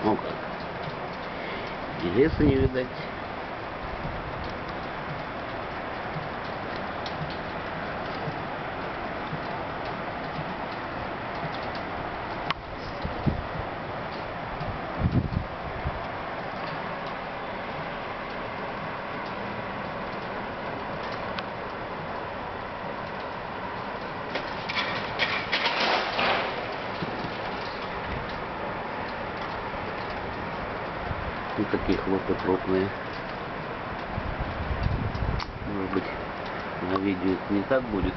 Ну как? И леса не видать. И такие хлопы крупные. Может быть, на видео это не так будет.